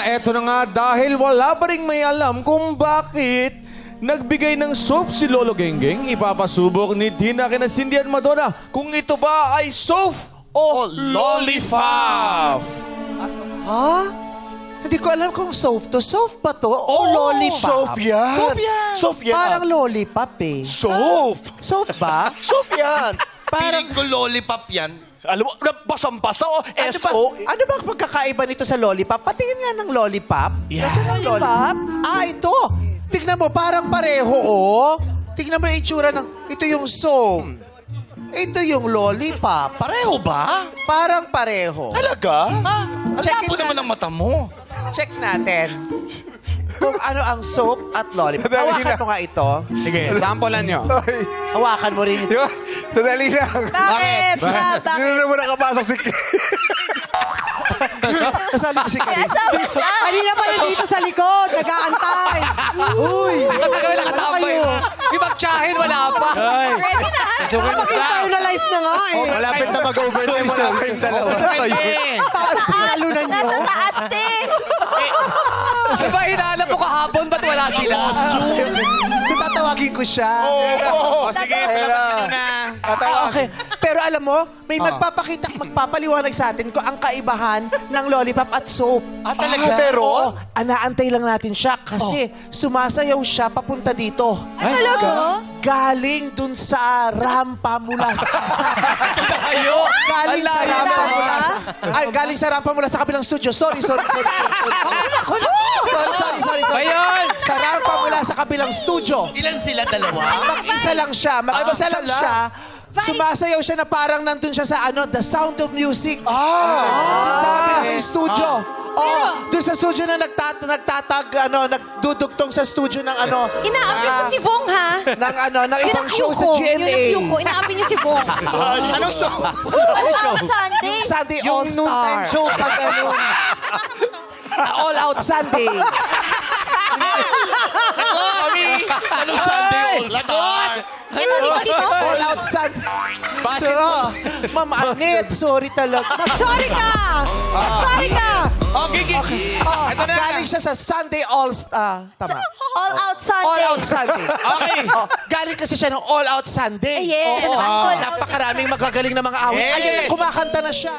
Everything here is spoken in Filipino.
eto na nga dahil wala pa rin may alam kung bakit nagbigay ng soap si Lolo Genggeng. Ipapasubok ni Tina kina Cindy at Madonna kung ito ba ay soap o lollipop. Ha? Hindi ko alam kung soft to. Soft ba to? O lollipop? Soap yan. Soap yan. Soap yan. Parang lollipop eh. Soap. Soft ba? Soap yan. Parang... Piling ko lollipop yan. Alam mo, basang-basa o S.O. Ano ba ang pagkakaiba nito sa lollipop? Patingin nga ng lollipop. Yeah. Nasaan ang Lollipop? Ito. Tignan mo, parang pareho, oh. Tignan mo yung itsura ng... Ito yung soap. Ito yung lollipop. Pareho ba? Parang pareho. Talaga? Ang Check labo it naman ang mata mo. Check natin kung ano ang soap at lollipop. Hawakan mo nga ito. Sige, sampulan nyo. Hawakan mo rin ito. Sandali lang. Bakit? Bakit? Hindi na mo nakapasok si... Kasali ko si Karina. Kasama siya. Kanina pa rin dito sa likod, nag-aantay. Uy! Matagal na Ano katambay. kayo? Ibagtsahin, wala pa. Ready na? Mag-internalize na nga eh. Malapit na mag-overtime wala kayong dalawa. Tapos pinalunan nyo. Nasa taas din. Diba hinaalap mo kahapon, ba't wala sila? So tatawagin ko siya. O sige, Okay. Pero alam mo, may magpapaliwanag sa atin kung ang kaibahan ng lollipop at soap. Talaga? Pero? Oo, anaantay lang natin siya kasi sumasayaw siya papunta dito. Talaga? Galing dun sa rampa mula sa Galing sa rampa mula sa... Ay, galing sa rampa mula sa kabilang studio. Sorry. Sorry. Ayun! Sa rampa mula sa kabilang studio. Ilan sila? Dalawa? Mag-isa lang siya. Mag-isa lang siya. Sumasayaw siya na parang nandun siya sa The Sound of Music. Dun sa kabilang studio. Doon sa studio na nagdudugtong sa studio ng Inaapi mo si Bong, ha? ng ibang show sa Yun ang GMA. view ko. Inaapi niyo si Bong. Anong show? Sunday. Sunday Yung All-Star. noontime show pag All Out Sunday. Anong Sunday All-Star? Dito. All Out Sunday. Basketball. Ma'am Annette, sorry talaga. Sorry ka! Sorry ka! Okay. Galing siya sa Sunday All-Star. Tama. All out Sunday. All Out Sunday. Okay. Galing kasi siya ng All Out Sunday. Yes. Oo. All Out Napakaraming magagaling na mga awit. Yes. Ayan, kumakanta na siya.